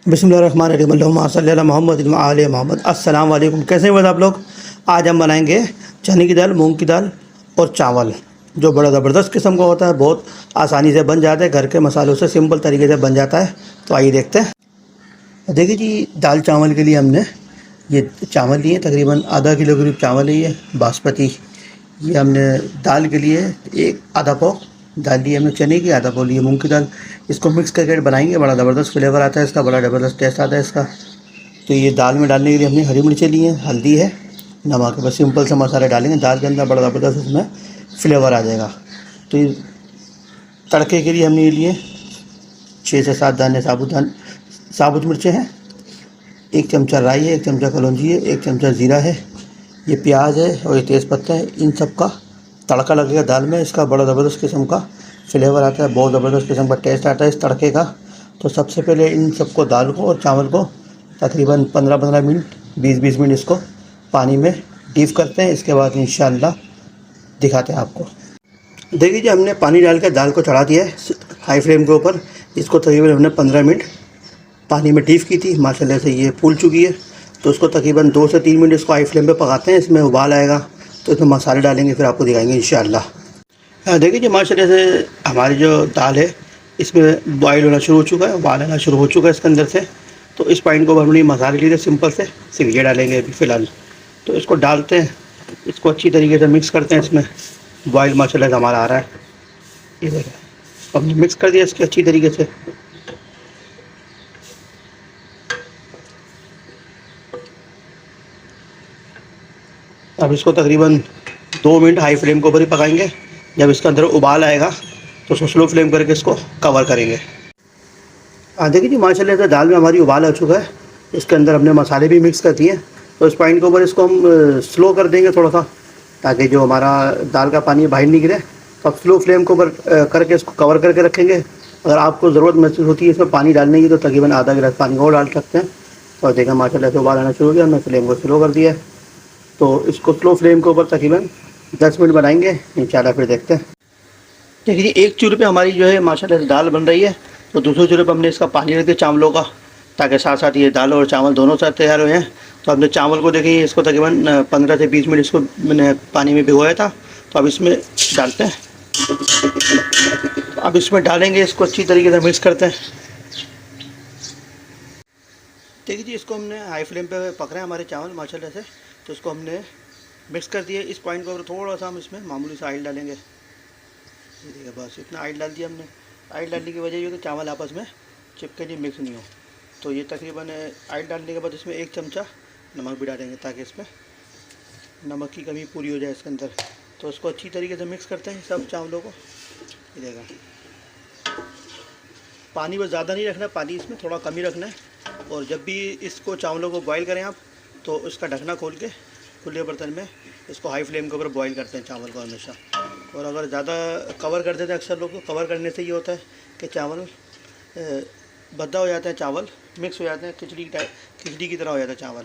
बिस्मिल्लाहिर्रहमानिर्रहीम अल्लाहुम्मा सल्ली अला मुहम्मद व आले मोहम्मद। अस्सलाम वालेकुम। कैसे हैं बस आप लोग। आज हम बनाएंगे चने की दाल, मूंग की दाल और चावल, जो बड़ा ज़बरदस्त किस्म का होता है। बहुत आसानी से बन जाता है, घर के मसालों से सिंपल तरीके से बन जाता है। तो आइए देखते हैं। देखिए जी, दाल चावल के लिए हमने ये चावल लिए, तकरीबन आधा किलो करीब चावल है ये बासमती। ये हमने दाल के लिए एक आधा पाव दाल ली हमने चने की, आधा पाव लिए मूंग की दाल। इसको मिक्स करके बनाएंगे, बड़ा ज़बरदस्त फ्लेवर आता है इसका, बड़ा ज़बरदस्त टेस्ट आता है इसका। तो ये दाल में डालने के लिए हमने हरी मिर्चें ली हैं, हल्दी है, नमक है, बस सिंपल से मसाले डालेंगे दाल के अंदर, बड़ा ज़बरदस्त उसमें फ्लेवर आ जाएगा। तो ये तड़के के लिए हमने लिए 6 से 7 दाने साबुत मिर्चें हैं, 1 चमचा राई है, 1 चमचा कलौंजी है, 1 चमचा ज़ीरा है, ये प्याज है और ये तेज़पत्ता है। इन सब का तड़का लगेगा दाल में, इसका बड़ा ज़बरदस्त किस्म का फ्लेवर आता है, बहुत ज़बरदस्त किस्म का टेस्ट आता है इस तड़के का। तो सबसे पहले इन सबको, दाल को और चावल को तकरीबन 15-15 मिनट, 20-20 मिनट इसको पानी में डीप करते हैं। इसके बाद इंशाअल्लाह दिखाते हैं आपको। देखिए जी, हमने पानी डाल के दाल को चढ़ा दिया है हाई फ्लेम के ऊपर। इसको तकरीबन हमने 15 मिनट पानी में डीप की थी, माशाल्लाह से ये फूल चुकी है। तो उसको तकरीबन 2 से 3 मिनट इसको हाई फ्लेम पे पकाते हैं। इसमें उबाल आएगा तो इसमें मसाले डालेंगे, फिर आपको दिखाएंगे इंशाअल्लाह। देखिए जी, माशाल्लाह से हमारी जो दाल है इसमें बॉयल होना शुरू हो चुका है, उबाल आना शुरू हो चुका है इसके अंदर से। तो इस पॉइंट को हमने मसाले लिए थे सिंपल से, सिर्फ ये डालेंगे अभी फ़िलहाल। तो इसको डालते हैं, इसको अच्छी तरीके से मिक्स करते हैं। इसमें बॉयल माशाल्लाह से हमारा आ रहा है, ये देखिए हमने मिक्स कर दिया इसके अच्छी तरीके से। अब इसको तकरीबन 2 मिनट हाई फ्लेम के ऊपर ही पकाएंगे। जब इसके अंदर उबाल आएगा तो उसको स्लो फ्लेम करके इसको कवर करेंगे। देखिए जी, माशाल्लाह से दाल में हमारी उबाल आ चुका है। इसके अंदर हमने मसाले भी मिक्स कर दिए हैं। तो इस पॉइंट के ऊपर इसको हम स्लो कर देंगे थोड़ा सा, ताकि जो हमारा दाल का पानी बाहर नहीं गिरे। तो अब स्लो फ्लेम के ऊपर करके इसको कवर करके रखेंगे। अगर आपको ज़रूरत महसूस होती है इसमें पानी डालने की, तो तकरीबन आधा गिलास पानी और डाल सकते हैं। तो देखा माशाल्लाह से उबाल आना शुरू हो गया, हमने फ्लेम को स्लो कर दिया है। तो इसको स्लो फ्लेम के ऊपर तकरीबन 10 मिनट बनाएंगे इंशाल्लाह, फिर देखते हैं। देखिए, एक चूल्हे पे हमारी जो है माशाल्लाह से दाल बन रही है। तो दूसरे चूल्हे पे हमने इसका पानी रख दिया चावलों का, ताकि साथ साथ ये दाल और चावल दोनों साथ तैयार हुए हैं। तो हमने चावल को देखिए, इसको तकरीबन 15 से 20 मिनट इसको मैंने पानी में भिगोया था। तो अब इसमें डालते हैं, अब इसमें डालेंगे, इसको अच्छी तरीके से मिक्स करते हैं। देखिए जी, इसको हमने हाई फ्लेम पे पक रहे हैं हमारे चावल माशाल्लाह से। तो इसको हमने मिक्स कर दिया। इस पॉइंट को थोड़ा सा हम इसमें मामूली सा ऑयल डालेंगे, ये देखिए बस इतना ऑयल डाल दिया हमने। ऑयल डालने की वजह ये कि चावल आपस में चिपके नहीं, मिक्स नहीं हो। तो ये तकरीबन ऑयल डालने के बाद इसमें 1 चमचा नमक भी डालेंगे, ताकि इसमें नमक की कमी पूरी हो जाए इसके अंदर। तो इसको अच्छी तरीके से मिक्स करते हैं सब चावलों को। ये देखा, पानी बस ज़्यादा नहीं रखना, पानी इसमें थोड़ा कम ही रखना है। और जब भी इसको चावलों को बॉईल करें आप, तो इसका ढकना खोल के खुले बर्तन में इसको हाई फ्लेम के ऊपर बॉईल करते हैं चावल को हमेशा। और अगर ज़्यादा कवर कर देते हैं, अक्सर लोग को कवर करने से ये होता है कि चावल भद्दा हो जाता है, चावल मिक्स हो जाते हैं, खिचड़ी की तरह हो जाता है चावल।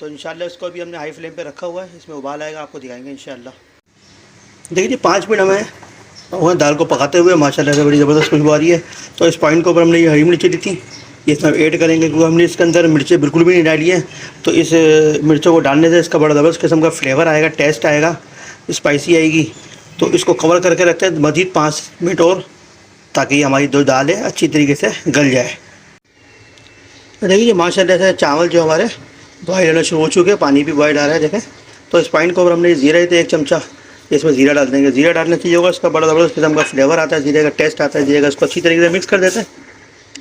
तो इंशाल्लाह इसको अभी हमने हाई फ्लेम पे रखा हुआ है, इसमें उबाल आएगा, आपको दिखाएंगे इंशाल्लाह। देखिए जी, 5 मिनट हमें वहाँ दाल को पकाते हुए माशाल्लाह से बड़ी ज़बरदस्त खुशबू आ रही है। तो इस पॉइंट के ऊपर हमने ये हरी मिर्ची ली थी, ये इसमें ऐड करेंगे, क्योंकि हमने इसके अंदर मिर्चें बिल्कुल भी नहीं डाली है। तो इस मिर्चों को डालने से इसका बड़ा ज़बरदस्त किस्म का फ्लेवर आएगा, टेस्ट आएगा, स्पाइसी आएगी। तो इसको कवर करके रखते हैं मज़ीद 5 मिनट और, ताकि हमारी जो दाल है अच्छी तरीके से गल जाए। देखिए माशाल्लाह से चावल जो हमारे बॉयल होना शुरू हो चुके हैं, पानी भी बॉयल आ रहा है देखें। तो इस पॉइंट के ऊपर हमने ज़ीरा थे 1 चमचा, इसमें ज़ीरा डाल देंगे। ज़ीरा डालने से ये होगा, इसका बड़ा ज़बरदस्त किस्म का फ्लेवर आता है, ज़ीरे का टेस्ट आता है। ज़ीरे का इसको अच्छी तरीके से मिक्स कर देते हैं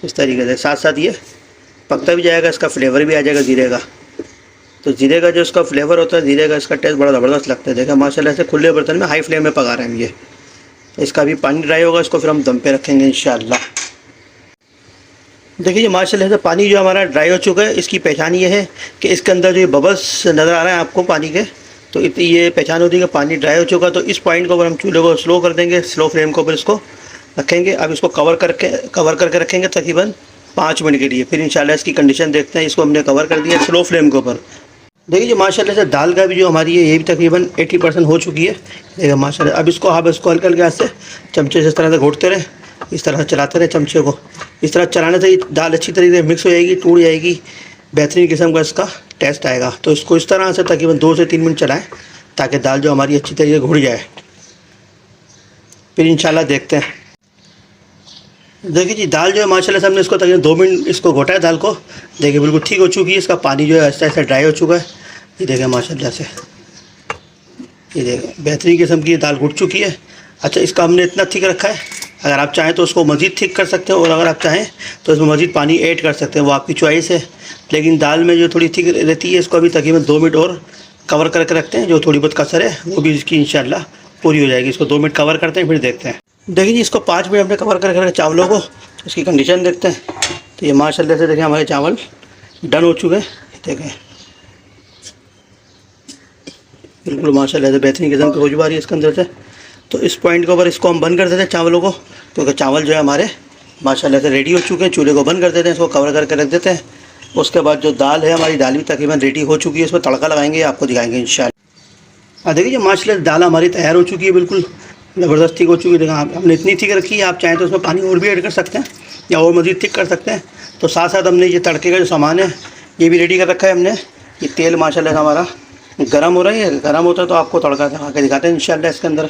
इस तरीके से, साथ साथ ये पकता भी जाएगा, इसका फ्लेवर भी आ जाएगा ज़ीरे का। तो ज़ीरे का जो इसका फ्लेवर होता है, ज़ीरे का इसका टेस्ट बड़ा ज़बरदस्त लगता है। देखा माशाल्लाह से खुले बर्तन में हाई फ्लेम में पका रहे हैं हम ये। इसका भी पानी ड्राई होगा, इसको फिर हम दम पे रखेंगे इंशाअल्लाह। देखिए माशाल्लाह से पानी जो हमारा ड्राई हो चुका है, इसकी पहचान ये है कि इसके अंदर जो ये बबल्स नज़र आ रहे हैं आपको पानी के, तो ये पहचान होती है कि पानी ड्राई हो चुका। तो इस पॉइंट के ऊपर हम चूल्हे को स्लो कर देंगे, स्लो फ्लेम के ऊपर इसको रखेंगे। अब इसको कवर करके रखेंगे तकरीबन 5 मिनट के लिए, फिर इंशाल्लाह इसकी कंडीशन देखते हैं। इसको हमने कवर कर दिया स्लो फ्लेम के ऊपर। देखिए जो माशाल्लाह से दाल का भी जो हमारी है, ये भी तकरीबन 80% हो चुकी है। देखिए माशाल्लाह, अब इसको हल्के हल्के हाथ से चमचे से इस तरह से घोटते रहें, इस तरह चलाते रहे चमचे को। इस तरह चलाने से दाल अच्छी तरीके से मिक्स हो जाएगी, टूट जाएगी, बेहतरीन किस्म का इसका टेस्ट आएगा। तो इसको इस तरह से तकरीबन 2 से 3 मिनट चलाएं ताकि दाल जो हमारी अच्छी तरीके से घुल जाए। फिर इंशाल्लाह देखते हैं। देखिए जी, दाल जो है माशाल्लाह से हमने इसको तकरीबन 2 मिनट इसको घोटा है दाल को। देखिए बिल्कुल ठीक हो चुकी है, इसका पानी जो है ऐसा ऐसा ड्राई हो चुका है। ये देखें माशाल्लाह से, ये देखें बेहतरीन किस्म की दाल घुट चुकी है। अच्छा, इसका हमने इतना थिक रखा है, अगर आप चाहें तो उसको मज़ीद थिक कर सकते हैं और अगर आप चाहें तो इसमें मज़ीद पानी ऐड कर सकते हैं, वो आपकी चॉइस है। लेकिन दाल में जो थोड़ी थिक रहती है इसको अभी तकरीबन 2 मिनट और कवर करके रखते हैं। जो थोड़ी बहुत कसर है वो भी इसकी इंशाल्लाह पूरी हो जाएगी। इसको 2 मिनट कवर करते हैं, फिर देखते हैं। देखिए जी, इसको 5 मिनट हमने कवर करके रखा चावलों को, इसकी कंडीशन देखते हैं। तो ये माशाल्लाह से देखें हमारे चावल डन हो चुके हैं। देखें बिल्कुल माशाल्लाह से बेहतरीन किस्म की खुशबू आ रही है इसके अंदर से। तो इस पॉइंट के ऊपर इसको हम बंद कर देते हैं चावलों को, क्योंकि चावल जो है हमारे माशाल्लाह से रेडी हो चुके हैं। चूल्हे को बंद कर देते हैं, इसको कवर करके रख देते हैं। उसके बाद जो दाल है हमारी, दाल भी तकरीबन रेडी हो चुकी है। इसमें तड़का लगाएंगे, आपको दिखाएंगे इंशाल्लाह। देखिए माशाल्लाह दाल हमारी तैयार हो चुकी है, बिल्कुल ज़बरदस्त थिक हो चुकी है। देखा हमने इतनी थिक रखी है, आप चाहें तो उसमें पानी और भी ऐड कर सकते हैं या और मज़ीद थिक कर सकते हैं। तो साथ साथ हमने ये तड़के का जो सामान है ये भी रेडी कर रखा है हमने। ये तेल माशाल्लाह से हमारा गर्म हो रहा है, गर्म होता है तो आपको तड़का लगा के दिखाते हैं इंशाल्लाह इसके अंदर।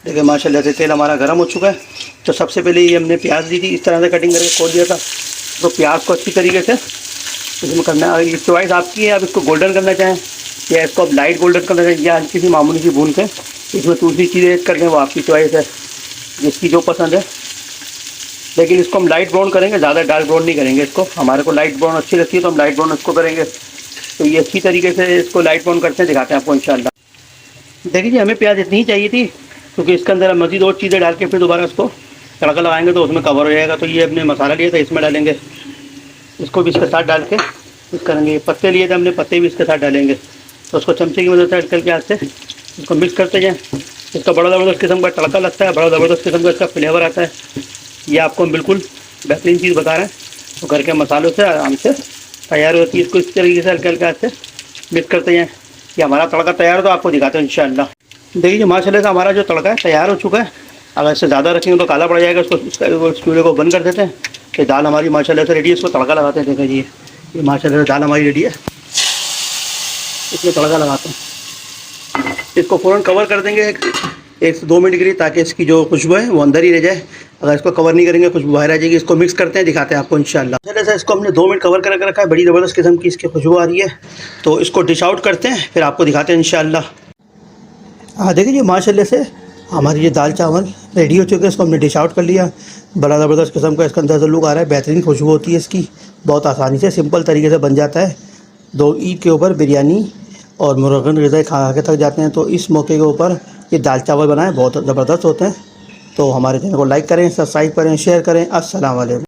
देखिए माशाल्लाह से तेल हमारा गर्म हो चुका है। तो सबसे पहले ये हमने प्याज दी थी, इस तरह से कटिंग करके खोल दिया था। तो प्याज को अच्छी तरीके से इसमें करना है। ये चॉइस आपकी है, आप इसको गोल्डन करना चाहें या इसको आप लाइट गोल्डन करना चाहें या हल्की सी मामूली सी भून के इसमें दूसरी चीज़ें ऐड कर दें, वो आपकी चॉइस है, जिसकी जो पसंद है। लेकिन इसको हम लाइट ब्राउन करेंगे, ज़्यादा डार्क ब्राउन नहीं करेंगे इसको। हमारे को लाइट ब्राउन अच्छी लगती है तो हम लाइट ब्राउन इसको करेंगे। तो ये अच्छी तरीके से इसको लाइट ब्राउन करते हैं, दिखाते हैं आपको इंशाल्लाह। देखिए जी, हमें प्याज इतनी ही चाहिए थी, क्योंकि इसके अंदर हम मज़ीद और चीज़ें डाल के फिर दोबारा इसको तड़का लगाएंगे तो उसमें कवर हो जाएगा। तो ये हमने मसाला लिया था, इसमें डालेंगे, इसको भी इसके साथ डाल के मिक्स करेंगे। पत्ते लिए थे हमने, पत्ते भी इसके साथ डालेंगे। तो उसको चमचे की मदद से हल्के हल्के हाथ से इसको मिक्स करते जाएँ। इसका बड़ा ज़बरदस्त किस्म का तड़का लगता है, बड़ा ज़बरदस्त किस्म का इसका फ्लेवर आता है। ये आपको हम बिल्कुल बेहतरीन चीज़ बता रहे हैं। तो घर के मसालों से आराम से तैयार होती है। इसको इस तरीके से हल्के हल्के हाथ से मिक्स करते जाएँ। ये हमारा तड़का तैयार हो तो आपको दिखाते हैं इंशाल्लाह। देखिए माशाल्लाह से हमारा जो तड़का है तैयार हो चुका है। अगर इससे ज़्यादा रखेंगे तो काला पड़ जाएगा। इसको चूल्हे को बंद कर देते हैं। कि दाल हमारी माशाल्लाह से रेडी है, इसको तड़का लगाते हैं। देखिए जी, ये माशाल्लाह से दाल हमारी रेडी है, इसमें तड़का लगाते हैं। इसको फ़ौरन कवर कर देंगे 1 से 2 मिनट के लिए, ताकि इसकी जो खुशबू है वो अंदर ही रह जाए। अगर इसको कवर नहीं करेंगे खुशबू बाहर आ जाएगी। इसको मिक्स करते हैं, दिखाते हैं आपको इंशाल्लाह। चलिए सर, इसको हमने 2 मिनट कवर करके रखा है। बड़ी ज़बरदस्त किस्म की इसकी खुशबू आ रही है। तो इसको डिश आउट करते हैं, फिर आपको दिखाते हैं इंशाल्लाह। हाँ देखिए जी, माशाल्लाह से हमारी ये दाल चावल रेडी हो चुके हैं। इसको हमने डिश आउट कर लिया। बड़ा ज़बरदस्त किस्म का इसका अंदर से लुक आ रहा है, बेहतरीन खुशबू होती है इसकी। बहुत आसानी से सिंपल तरीके से बन जाता है। 2 ईद के ऊपर बिरयानी और मुर्गन ग़िज़ाई खा के थक जाते हैं, तो इस मौके के ऊपर ये दाल चावल बनाएं, बहुत ज़बरदस्त होते हैं। तो हमारे चैनल को लाइक करें, सब्सक्राइब करें, शेयर करें। अस्सलाम वालेकुम।